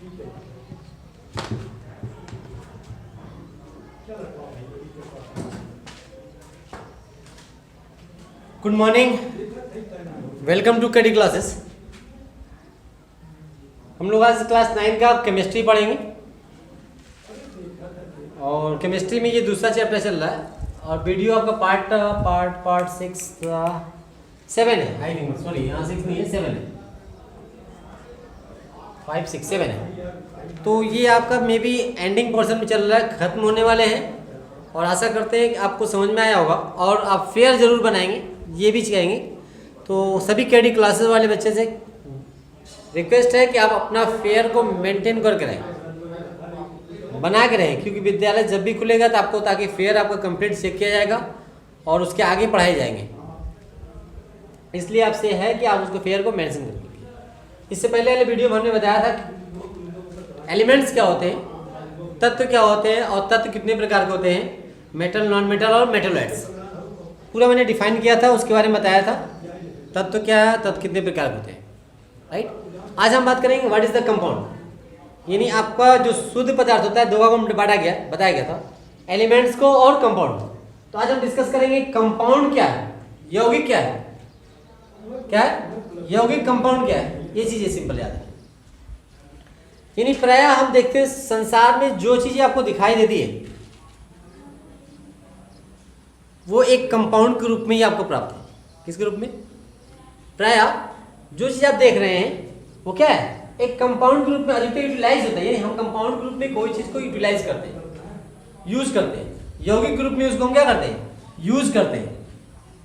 Good morning, welcome to KD classes. हम लोग आज क्लास 9 का केमिस्ट्री पढ़ेंगे और केमिस्ट्री में ये दूसरा चैप्टर चल रहा है और वीडियो आपका पार्ट 7 है। आई थिंक सॉरी, यहाँ 6 नहीं है, 7 है, 5 6 7 है। तो ये आपका मे बी एंडिंग पोर्शन में चल रहा है, ख़त्म होने वाले हैं और आशा करते हैं कि आपको समझ में आया होगा और आप फेयर ज़रूर बनाएंगे, ये भी कहेंगे। तो सभी केडी क्लासेस वाले बच्चे से रिक्वेस्ट है कि आप अपना फेयर को मेंटेन करके रहें, बना के रहें, क्योंकि विद्यालय जब भी खुलेगा तो आपको ताकि फेयर आपका कंप्लीट चेक किया जाएगा और उसके आगे पढ़ाए जाएंगे। इसलिए आपसे है कि आप उसको फेयर को मेंशन करें। इससे पहले वाले वीडियो में हमने बताया था कि एलिमेंट्स क्या होते हैं, तत्व क्या होते हैं और तत्व कितने प्रकार के होते हैं, मेटल, नॉन मेटल और मेटलॉइड्स, पूरा मैंने डिफाइन किया था, उसके बारे में बताया था। तत्व क्या है, तत्व कितने प्रकार के होते हैं, राइट। आज हम बात करेंगे व्हाट इज द कंपाउंड, यानी आपका जो शुद्ध पदार्थ होता है, दो भागों में बताया गया था, एलिमेंट्स को और कंपाउंड। तो आज हम डिस्कस करेंगे कंपाउंड क्या है, यौगिक क्या है, क्या है यौगिक, कंपाउंड क्या है, ये चीजें सिंपल याद है। यानी प्रायः हम देखते हैं संसार में जो चीजें आपको दिखाई देती है वो एक कंपाउंड के रूप में ही आपको प्राप्त है। किसके रूप में? प्रायः जो चीज आप देख रहे हैं वो क्या है, एक कंपाउंड के रूप में अधिकतर यूटिलाइज होता है। यानी हम कंपाउंड के रूप में कोई चीज को यूटिलाइज करते हैं, यूज करते हैं। यौगिक के रूप में उसको हम क्या करते हैं, यूज करते हैं।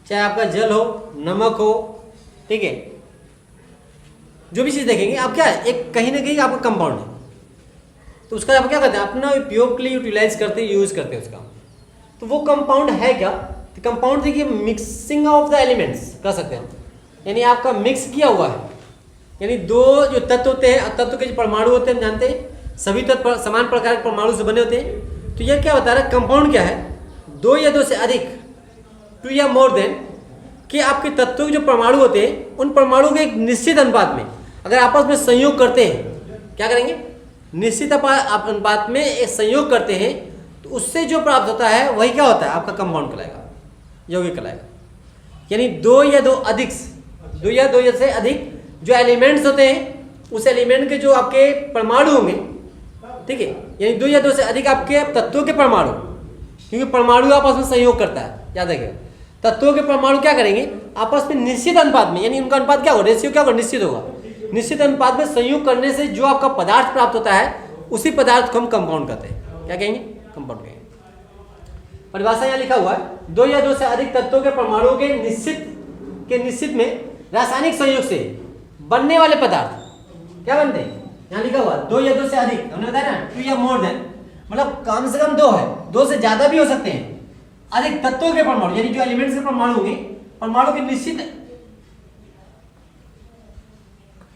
चाहे आपका जल हो, नमक हो, ठीक है, जो भी चीज देखेंगे आप, क्या है, एक कहीं ना कहीं आपका कंपाउंड है। तो उसका आप क्या करते हैं, अपना उपयोग के लिए यूटिलाइज करते हैं, यूज करते हैं उसका। तो वो कंपाउंड है क्या? तो कंपाउंड देखिए मिक्सिंग ऑफ द एलिमेंट्स कह सकते हैं, यानी आपका मिक्स किया हुआ है। यानी दो जो तत्व होते हैं, तत्व के जो परमाणु होते हैं, हम जानते हैं सभी तत्व समान प्रकार के परमाणु से बने होते हैं। तो यह क्या बता रहा है, कंपाउंड क्या है, दो या दो से अधिक, टू या मोर देन, कि आपके तत्वों के जो परमाणु होते हैं उन परमाणु के एक निश्चित अनुपात में अगर आपस में संयोग करते हैं, क्या करेंगे, निश्चित अनुपात में एक संयोग करते हैं, तो उससे जो प्राप्त होता है वही क्या होता है, आपका कंपाउंड कहलाएगा, यौगिक कहलाएगा। यानी दो या दो से अधिक जो एलिमेंट्स होते हैं, उस एलिमेंट के जो आपके परमाणु होंगे, ठीक है, यानी दो या दो से अधिक आपके तत्वों के परमाणु, क्योंकि परमाणु आपस में संयोग करता है, याद रखिएगा। तत्वों के परमाणु क्या करेंगे, आपस में निश्चित अनुपात में, यानी उनका अनुपात क्या होगा, रेशियो क्या होगा, निश्चित होगा। निश्चित अनुपात में संयोग करने से जो आपका पदार्थ प्राप्त होता है उसी पदार्थ को हम कंपाउंड कहते हैं। क्या कहेंगे, कंपाउंड कहेंगे। परिभाषा यहाँ लिखा हुआ है, दो या दो से अधिक तत्वों के परमाणुओं के निश्चित में रासायनिक संयोग से बनने वाले पदार्थ क्या बनते हैं, यहाँ लिखा हुआ दो या दो से अधिक, हमने बताया ना, टू या मोर देन, मतलब कम से कम दो है, दो से ज्यादा भी हो सकते हैं, अधिक तत्वों के परमाणु, यानी जो एलिमेंट्स के परमाणु होंगे, परमाणु के निश्चित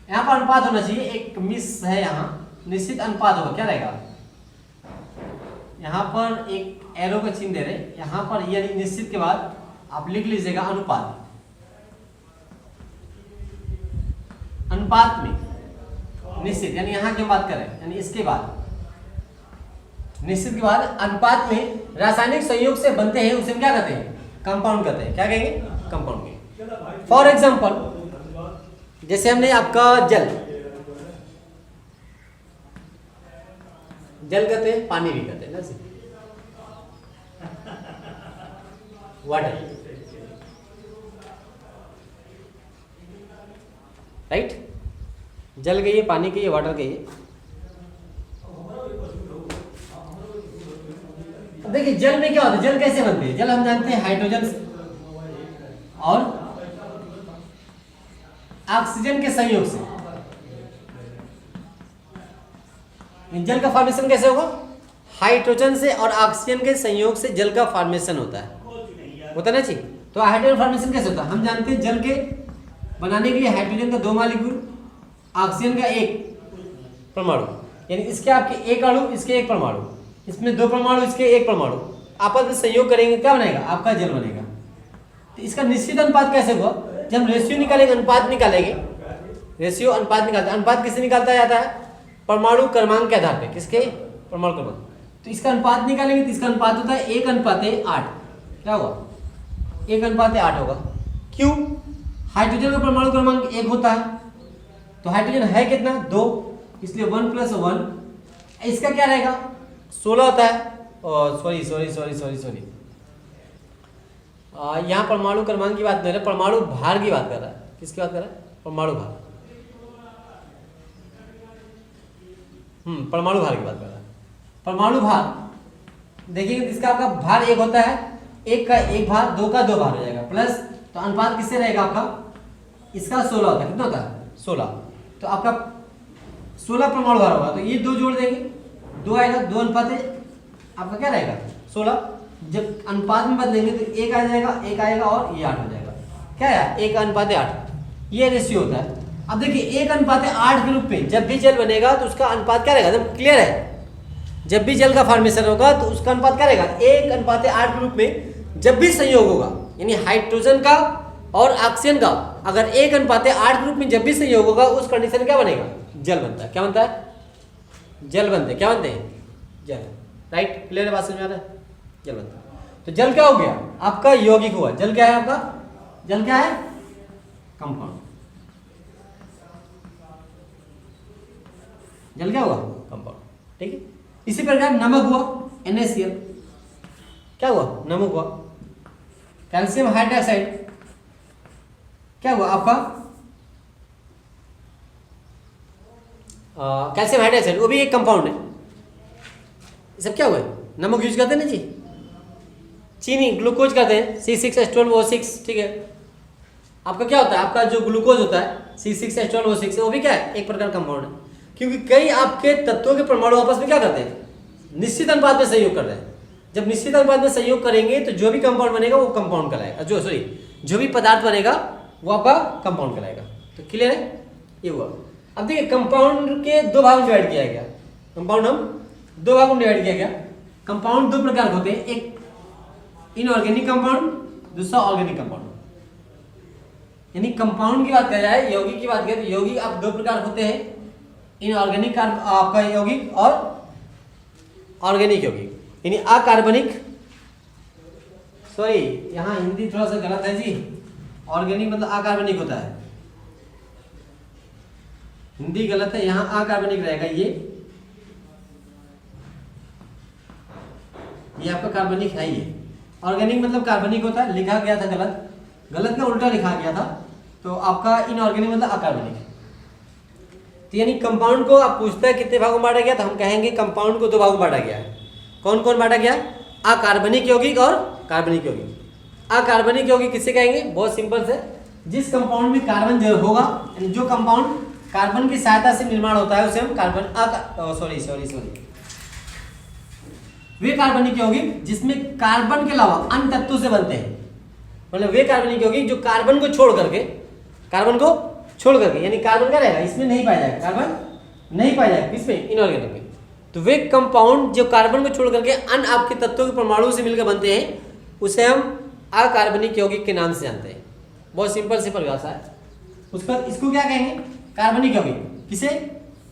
यहाँ पर अनुपात होना चाहिए, एक मिस है यहाँ, निश्चित अनुपात होगा, क्या रहेगा, यहाँ पर एक एरो का चिन्ह दे रहे, यहाँ पर यानी निश्चित के बाद आप लिख लीजिएगा अनुपात, अनुपात में निश्चित, यानी यहाँ की बात करें, यानी इसके बाद निश्चित के बाद अनुपात में रासायनिक संयोग से बनते हैं, उसे हम क्या कहते हैं, कंपाउंड कहते हैं। क्या कहेंगे, कंपाउंड कहेंगे। फॉर एग्जांपल, जैसे हमने आपका जल कहते हैं, पानी भी कहते हैं ना, वाटर, राइट, जल कहिए, पानी कहिए, वाटर कहिए। देखिए जल में क्या होता है, जल कैसे बनते हैं, जल हम जानते हैं हाइड्रोजन और ऑक्सीजन के संयोग से। जल का फॉर्मेशन कैसे होगा, हाइड्रोजन से और ऑक्सीजन के संयोग से जल का फॉर्मेशन होता है ना जी। तो हाइड्रोजन फॉर्मेशन कैसे होता है, हम जानते हैं जल के बनाने के लिए हाइड्रोजन का 2 मॉलिक्यूल, ऑक्सीजन का 1 परमाणु, यानी इसके आपके 1 अणु, इसके 1 परमाणु, इसमें 2 परमाणु, इसके 1 परमाणु, आपस में संयोग करेंगे, क्या बनेगा, आपका जल बनेगा। तो इसका निश्चित अनुपात कैसे हुआ, जब हम रेशियो निकालेंगे, अनुपात निकालेंगे, रेशियो अनुपात निकालते हैं। अनुपात किससे निकालता जाता है, परमाणु क्रमांक के आधार पे, किसके परमाणु क्रमांक। तो इसका अनुपात निकालेंगे तो इसका अनुपात होता है 1:8। क्या होगा 1:8 होगा। क्यों? हाइड्रोजन का परमाणु क्रमांक 1 होता है तो हाइड्रोजन है कितना 2, इसलिए 1 + 1। इसका क्या रहेगा 16 होता है। सॉरी यहाँ परमाणु क्रमांक की बात नहीं है, परमाणु भार की बात कर रहा है। किसकी बात कर रहा है? परमाणु भार। परमाणु भार की बात कर रहा है। परमाणु भार देखिए इसका आपका भार 1 होता है, 1 का 1 भार, 2 का 2 भार हो जाएगा प्लस, तो अनुपात किससे रहेगा आपका? इसका 16 होता है। कितना होता है 16। तो आपका 16 परमाणु भार होगा, तो ये 2 जोड़ देंगे 2 आएगा, 2 अनुपात आपका क्या रहेगा 16। जब अनुपात में बदलेंगे तो 1 आ जाएगा, 1 आएगा और ये 8 हो जाएगा। क्या है 1:8, ये रेशियो होता है। अब देखिए 1:8 के रूप में जब भी जल बनेगा तो उसका अनुपात क्या रहेगा, एकदम क्लियर है। जब भी जल का फॉर्मेशन होगा तो उसका अनुपात क्या रहेगा 1:8 के रूप में। जब भी संयोग होगा यानी हाइड्रोजन का और ऑक्सीजन का अगर 1:8 के रूप में जब भी संयोग होगा उस कंडीशन में क्या बनेगा जल बनता है। क्या बनता है? जल बनते हैं। क्या बनते हैं? जल। राइट, क्लियर है, बात समझ में आ रहा है? जल बनता है। तो जल क्या हो गया आपका यौगिक हुआ। जल क्या है आपका? जल क्या है? कंपाउंड। जल क्या हुआ? कंपाउंड। ठीक है, इसी प्रकार नमक हुआ NaCl। क्या हुआ? नमक हुआ। कैल्शियम हाइड्रोक्साइड क्या हुआ आपका? कैल्शियम हाइड्रोक्साइड, वो भी एक कंपाउंड है। ये सब क्या हुआ? नमक यूज करते हैं ना जी, चीनी ग्लूकोज करते हैं C6H12O6। ठीक है, आपका क्या होता है? आपका जो ग्लूकोज होता है C6H12O6 वो भी क्या है? एक प्रकार कंपाउंड है। क्योंकि कई आपके तत्वों के परमाणु आपस में क्या करते हैं? निश्चित अनुपात में सहयोग कर रहे हैं। जब निश्चित अनुपात में सहयोग करेंगे तो जो भी कंपाउंड बनेगा वो कंपाउंड कहलाएगा। जो भी पदार्थ बनेगा वो आपका कंपाउंड कहलाएगा। तो क्लियर है? ये हुआ। अब देखिए कंपाउंड के 2 भाग में डिवाइड किया गया। कंपाउंड हम 2 भागों में डिवाइड किया गया। कंपाउंड 2 प्रकार के होते हैं, एक इनऑर्गेनिक कंपाउंड, दूसरा ऑर्गेनिक कंपाउंड। यानी कंपाउंड की बात करें जाए, यौगिक की बात करें तो यौगिक आप 2 प्रकार होते हैं, इनऑर्गेनिक आपका यौगिक और ऑर्गेनिक यौगिक। यानी अकार्बनिक, सॉरी यहाँ हिंदी थोड़ा सा गलत है जी, ऑर्गेनिक मतलब अकार्बनिक होता है, हिंदी गलत है, यहाँ अकार्बनिक रहेगा। ये आपका कार्बनिक है। ये ऑर्गेनिक मतलब कार्बनिक होता है, लिखा गया था गलत का उल्टा लिखा गया था, तो आपका इनऑर्गेनिक मतलब अकार्बनिक है। तो यानी कंपाउंड को आप पूछते हैं कितने भागों में बांटा गया, तो हम कहेंगे कंपाउंड को 2 भागों में बांटा गया है। कौन कौन बांटा गया? अकार्बनिक यौगिक और कार्बनिक यौगिक। अकार्बनिक यौगिक किससे कहेंगे? बहुत सिंपल से, जिस कंपाउंड में कार्बन जो होगा, यानी जो कंपाउंड कार्बन की सहायता से निर्माण होता है उसे हम कार्बन सॉरी वे कार्बनिक यौगिक जिसमें कार्बन के अलावा अन्य तत्वों से बनते हैं, मतलब वे कार्बनिक यौगिक जो कार्बन को छोड़ करके यानी कार्बन क्या रहेगा इसमें नहीं पाया जाएगा, कार्बन नहीं पाया जाएगा इसमें इनऑर्गेनिक में। तो वे कंपाउंड जो कार्बन को छोड़ करके अन्य आपके तत्वों के परमाणु से मिलकर बनते हैं उसे हम अकार्बनिक यौगिक के नाम से जानते हैं। बहुत सिंपल सी परिभाषा है। उसका इसको क्या कहेंगे? कार्बनिक यौगिक। किसे?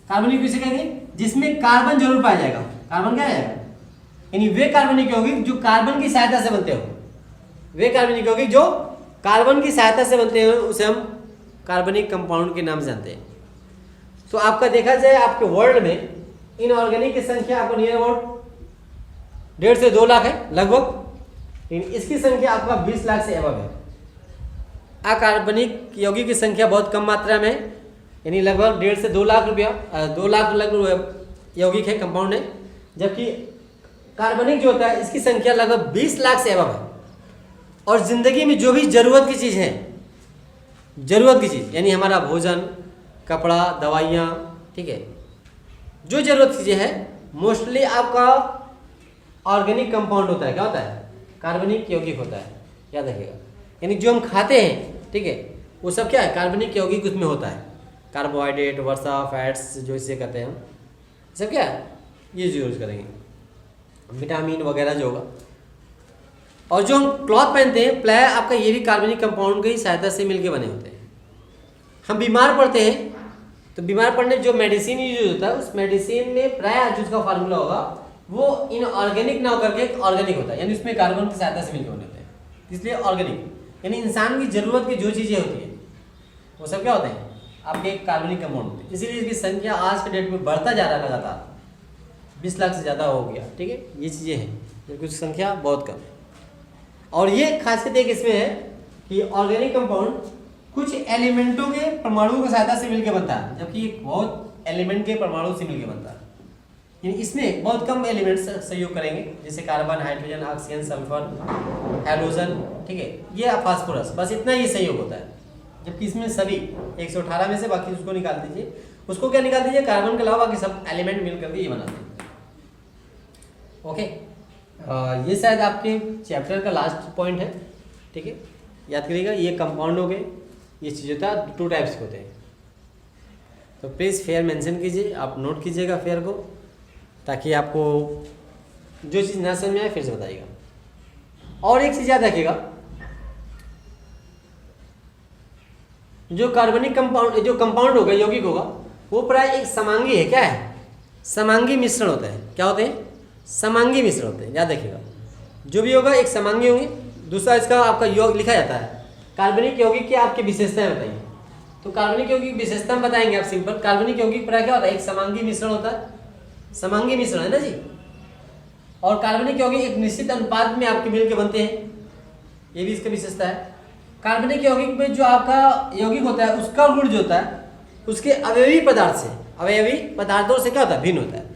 कार्बनिक किसे कहेंगे? जिसमें कार्बन जरूर पाया जाएगा। कार्बन क्या आएगा? यानी वे कार्बनिक यौगिक जो कार्बन की सहायता से बनते हो, वे कार्बनिक यौगिक जो कार्बन की सहायता से बनते हैं उसे हम कार्बनिक कंपाउंड के नाम से जानते हैं। तो आपका देखा जाए आपके वर्ल्ड में इनऑर्गेनिक की संख्या आपको नियर अबाउट 1.5 से 2 लाख है लगभग, लेकिन इसकी संख्या आपका 20 लाख से एबव है। अकार्बनिक यौगिक की संख्या बहुत कम मात्रा में, यानी लगभग 1.5 से 2 लाख रुपया 2 लाख लगभग यौगिक है, कंपाउंड है। जबकि कार्बनिक जो होता है इसकी संख्या लगभग 20 लाख से एबव है। और जिंदगी में जो भी जरूरत की चीज़ है, जरूरत की चीज़ यानी हमारा भोजन, कपड़ा, दवाइयाँ, ठीक है, जो जरूरत की चीज़ें है मोस्टली आपका ऑर्गेनिक कंपाउंड होता है। क्या होता है? कार्बनिक यौगिक होता है, याद रखिएगा। यानी जो हम खाते हैं, ठीक है, वो सब क्या है? कार्बनिक यौगिक उसमें होता है। कार्बोहाइड्रेट, वसा, फैट्स जो इसे कहते हैं हम, सब क्या है ये यूज करेंगे, विटामिन वगैरह जो होगा। और जो हम क्लॉथ पहनते हैं प्राय आपका ये भी कार्बनिक कंपाउंड की सहायता से मिलके बने होते हैं। हम बीमार पड़ते हैं तो बीमार पड़ने जो मेडिसिन यूज होता है उस मेडिसिन में प्राय जो उसका फार्मूला होगा वो इनऑर्गेनिक ना होकर के ऑर्गेनिक होता है, यानी उसमें कार्बन की सहायता से मिलकर बने होते हैं, इसलिए ऑर्गेनिक। यानी इंसान की जरूरत की जो चीज़ें होती है वो सब क्या होते हैं आपके कार्बनिक कंपाउंड होते हैं। इसीलिए इसकी संख्या आज के डेट में बढ़ता जा रहा है लगातार, 20 लाख से ज़्यादा हो गया। ठीक है, ये चीज़ें हैं, कुछ संख्या बहुत कम है। और ये खासियत एक इसमें है कि ऑर्गेनिक कंपाउंड कुछ एलिमेंटों के परमाणुओं की सहायता से मिलकर बनता है, जबकि बहुत एलिमेंट के परमाणु से मिलकर बनता है। यानी इसमें बहुत कम एलिमेंट्स सहयोग करेंगे, जैसे carbon, hydrogen, oxygen, sulphur, halogen, ठीक है, ये फास्फोरस, बस इतना ही सहयोग होता है। जबकि इसमें सभी 118 में से बाकी उसको निकाल दीजिए, उसको क्या निकाल दीजिए, कार्बन के अलावा बाकी सब एलिमेंट मिलकर के ये बनाते हैं। ओके, ये शायद आपके चैप्टर का लास्ट पॉइंट है। ठीक है, याद करिएगा, ये कंपाउंड हो गए, ये चीज़ होता है 2 टाइप्स के होते हैं। तो प्लीज़ फेयर मेंशन कीजिए, आप नोट कीजिएगा फेयर को, ताकि आपको जो चीज़ ना समझ में आए फिर से बताइएगा। और एक चीज़ याद रखिएगा, जो कार्बनिक कंपाउंड, जो कंपाउंड होगा, यौगिक होगा, वो प्राय एक समांगी है। क्या है? समांगी मिश्रण होता है। क्या होते हैं? समांगी मिश्रण होते हैं, याद रखिएगा। जो भी होगा एक समांगी होंगे। दूसरा इसका आपका योग लिखा जाता है, कार्बनिक यौगिक की आपकी विशेषताएं बताइए। तो कार्बनिक यौगिक की विशेषता बताएंगे आप सिंपल। कार्बनिक यौगिक प्राय क्या होता है? एक समांगी मिश्रण होता है, समांगी मिश्रण है ना जी। और कार्बनिक यौगिक एक निश्चित अनुपात में आपके मिलके बनते हैं, ये भी इसका विशेषता है। कार्बनिक यौगिक में जो आपका यौगिक होता है उसका गुण जो होता है उसके अवयवी पदार्थ से, अवयवी पदार्थों से क्या होता है? भिन्न होता है।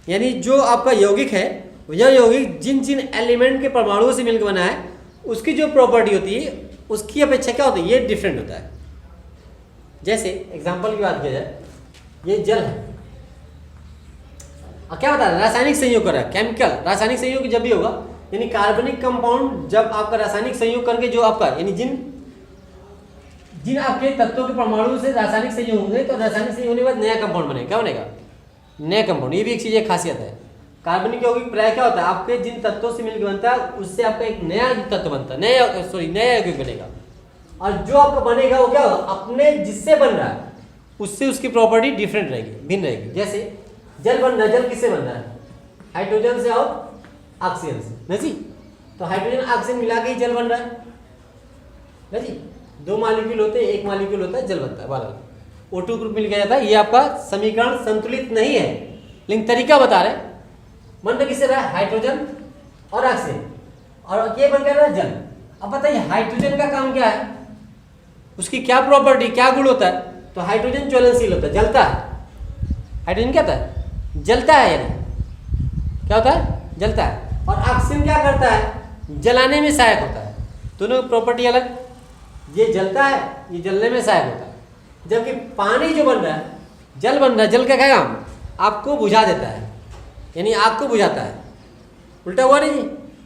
यानी जो आपका यौगिक है, यह यौगिक जिन जिन एलिमेंट के परमाणुओं से मिलकर बना है उसकी जो प्रॉपर्टी होती है उसकी अपेक्षा क्या होती है? ये डिफरेंट होता है। जैसे एग्जाम्पल की बात किया जाए, ये जल है, क्या बता रहा है? रासायनिक संयोग कर रहा है, केमिकल रासायनिक संयोग जब भी होगा, यानी कार्बनिक कंपाउंड जब आपका रासायनिक संयोग करके जो आपका, यानी जिन जिन आपके तत्वों के परमाणु से रासायनिक संयोग होंगे, तो रासायनिक संयोग होने के बाद नया कंपाउंड बनेगा। क्या बनेगा? नया कंपाउंड। ये भी एक चीज, एक खासियत है। कार्बनिक यौगिक प्राय क्या होता है? आपके जिन तत्वों से मिलकर बनता है उससे आपका एक नया तत्व बनता है, नया यौगिक बनेगा। और जो आपका बनेगा वो क्या होगा? अपने जिससे बन रहा है उससे उसकी प्रॉपर्टी डिफरेंट रहेगी, भिन्न रहेगी। जैसे जल बन रहा है, जल किससे बन रहा है? हाइड्रोजन से और ऑक्सीजन से ना जी। तो हाइड्रोजन ऑक्सीजन मिला के ही जल बन रहा है ना जी। 2 मॉलिक्यूल होते हैं, 1 मॉलिक्यूल होता है, जल बनता है, बारह O2 ग्रुप मिल गया जाता है। ये आपका समीकरण संतुलित नहीं है, लेकिन तरीका बता रहे। बन रहा किससे रहा है? हाइड्रोजन और ऑक्सीजन, और ये बन गया जल। अब बताइए हाइड्रोजन का काम क्या है? उसकी क्या प्रॉपर्टी, क्या गुण होता है? तो हाइड्रोजन ज्वलनशील होता है, जलता है। हाइड्रोजन क्या होता है? जलता है। यानी क्या होता है? जलता है। और ऑक्सीजन क्या करता है? जलाने में सहायक होता है। दोनों प्रॉपर्टी अलग। ये जलता है, ये जलने में सहायक होता है। जबकि पानी जो बन रहा है, जल बन रहा है, जल का क्या काम? आपको बुझा देता है, यानी आग को बुझाता है। उल्टा हुआ नहीं जी।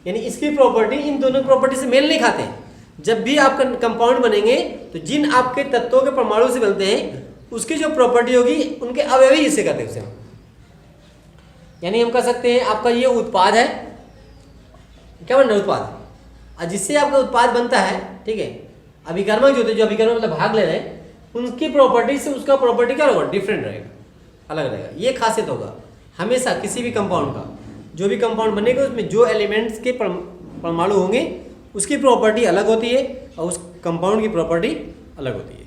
यानी इसकी प्रॉपर्टी इन दोनों प्रॉपर्टी से मेल नहीं खाते। जब भी आपका कंपाउंड बनेंगे तो जिन आपके तत्वों के परमाणु से बनते हैं उसकी जो प्रॉपर्टी होगी उनके अवयवी हिस्से कहते हैं उसे। यानी हम कह सकते हैं आपका ये उत्पाद है, क्या बन रहा है? उत्पाद। और जिससे आपका उत्पाद बनता है, ठीक है, अभिकर्मक जो होते हैं, जो अभिकर्मक मतलब भाग ले रहे हैं, उनकी प्रॉपर्टी से उसका प्रॉपर्टी क्या होगा? डिफरेंट रहेगा, अलग रहेगा। ये खासियत होगा हमेशा किसी भी कंपाउंड का। जो भी कंपाउंड बनेगा उसमें जो एलिमेंट्स के परमाणु होंगे उसकी प्रॉपर्टी अलग होती है और उस कंपाउंड की प्रॉपर्टी अलग होती है।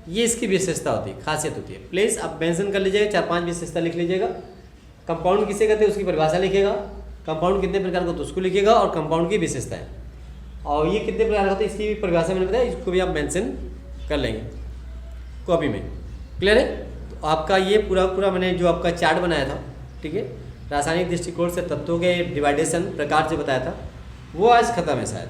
ये इसकी विशेषता होती है, खासियत होती है। प्लीज़ आप मेंशन कर लीजिएगा, 4-5 विशेषता लिख लीजिएगा। कंपाउंड किसे कहते हैं उसकी परिभाषा लिखिएगा, कंपाउंड कितने प्रकार का होता है उसको लिखिएगा, और कंपाउंड की विशेषताएं, और ये कितने प्रकार का होता है इसकी भी परिभाषा मैंने बताया, इसको भी आप मेंशन कर लेंगे कॉपी में। क्लियर है? तो आपका ये पूरा मैंने जो आपका चार्ट बनाया था, ठीक है, रासायनिक दृष्टिकोण से तत्वों के डिवाइडेशन प्रकार से बताया था, वो आज खत्म है शायद।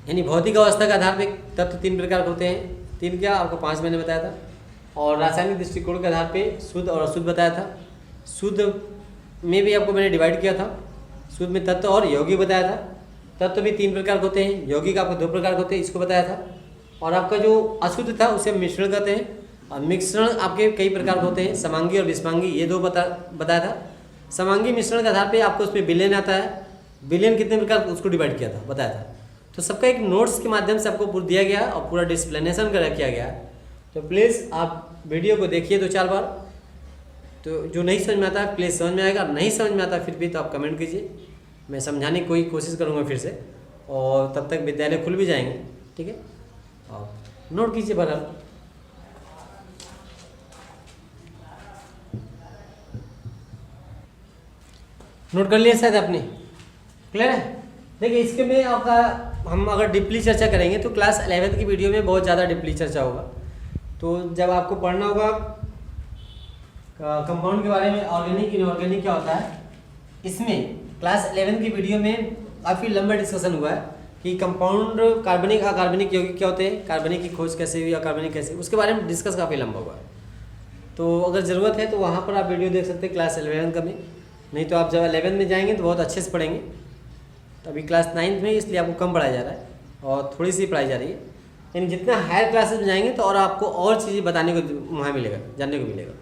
यानी भौतिक अवस्था के आधार पर तत्व 3 प्रकार के होते हैं। 3 क्या? आपको 5 मैंने बताया था। और रासायनिक दृष्टिकोण के आधार पे शुद्ध और अशुद्ध बताया था। शुद्ध में भी आपको मैंने डिवाइड किया था, शुद्ध में तत्व और यौगिक बताया था। तत्व भी 3 प्रकार के होते हैं, यौगिक आपको 2 प्रकार के होते हैं, इसको बताया था। और आपका जो अशुद्ध था उसे हम मिश्रण कहते हैं, और मिश्रण आपके कई प्रकार के होते हैं, समांगी और विषमांगी, ये 2 बताया था। समांगी मिश्रण के आधार पे आपको उसमें विलयन आता है, विलयन कितने प्रकार उसको डिवाइड किया था, बताया था। तो सबका एक नोट्स के माध्यम से आपको दिया गया और पूरा डिस्प्लेनेशन किया गया। तो प्लीज़ आप वीडियो को देखिए 2-4 बार, तो जो नहीं समझ में आता है प्लीज़ समझ में आएगा, नहीं समझ में आता फिर भी तो आप कमेंट कीजिए, मैं समझाने की कोई कोशिश करूँगा फिर से। और तब तक विद्यालय खुल भी जाएंगे, ठीक है। और नोट कीजिए बहरहाल। नोट कर लिया शायद आपने, क्लियर है। देखिए इसके में आपका हम अगर डीपली चर्चा करेंगे तो क्लास 11th की वीडियो में बहुत ज़्यादा डीपली चर्चा होगा। तो जब आपको पढ़ना होगा कंपाउंड के बारे में, ऑर्गेनिक इनऑर्गेनिक क्या होता है, इसमें क्लास 11th की वीडियो में काफ़ी लंबा डिस्कशन हुआ है कि कंपाउंड कार्बनिक अकार्बनिक यौगिक क्या होते हैं, कार्बनिक की खोज कैसे हुई, अकार्बनिक कैसे, उसके बारे में डिस्कस काफ़ी लंबा हुआ है। तो अगर ज़रूरत है तो वहाँ पर आप वीडियो देख सकते हैं क्लास 11 का भी, नहीं तो आप जब 11 में जाएंगे तो बहुत अच्छे से पढ़ेंगे। तो अभी क्लास 9th में इसलिए आपको कम पढ़ाया जा रहा है और थोड़ी सी पढ़ाई जा रही है, यानी जितना हायर क्लासेस में जाएंगे तो और आपको और चीज़ें बताने को वहाँ मिलेगा, जानने को मिलेगा।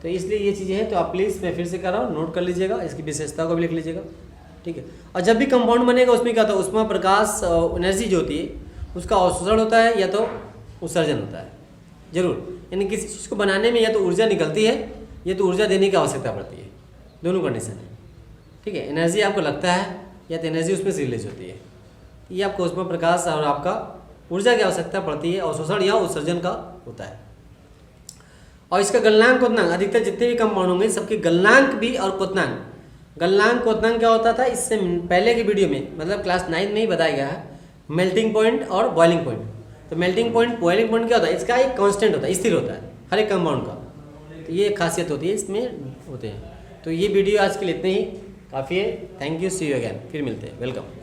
तो इसलिए ये चीज़ें हैं, तो आप प्लीज़ मैं फिर से कर रहा हूँ, नोट कर लीजिएगा, इसकी विशेषताओं को भी लिख लीजिएगा, ठीक है। और जब भी कंपाउंड बनेगा उसमें क्या होता है, उसमें प्रकाश एनर्जी जो होती है उसका अवशोषण होता है या तो उत्सर्जन होता है जरूर, यानी किसी चीज़ को बनाने में या तो ऊर्जा निकलती है या तो ऊर्जा देने की आवश्यकता पड़ती है, दोनों कंडीशन है, ठीक है। एनर्जी आपको लगता है या तो एनर्जी उसमें से रिलीज होती है, ये आपको उसमें प्रकाश और आपका ऊर्जा की आवश्यकता पड़ती है, अवशोषण या उत्सर्जन का होता है। और इसका गलनांक क्वथनांक, अधिकतर जितने भी कंपाउंड होंगे सबके गलनांक भी और क्वथनांक, गलनांक क्वथनांक क्या होता था इससे पहले की वीडियो में, मतलब क्लास 9 में ही बताया गया है, मेल्टिंग पॉइंट और बॉइलिंग पॉइंट। तो मेल्टिंग पॉइंट बॉइलिंग पॉइंट क्या होता है, इसका एक कांस्टेंट होता है, स्थिर होता है हर एक कंपाउंड का, तो ये खासियत होती है इसमें होते हैं। तो ये वीडियो आज के लिए इतने ही काफ़ी है। Thank you, see you again, फिर मिलते हैं, वेलकम।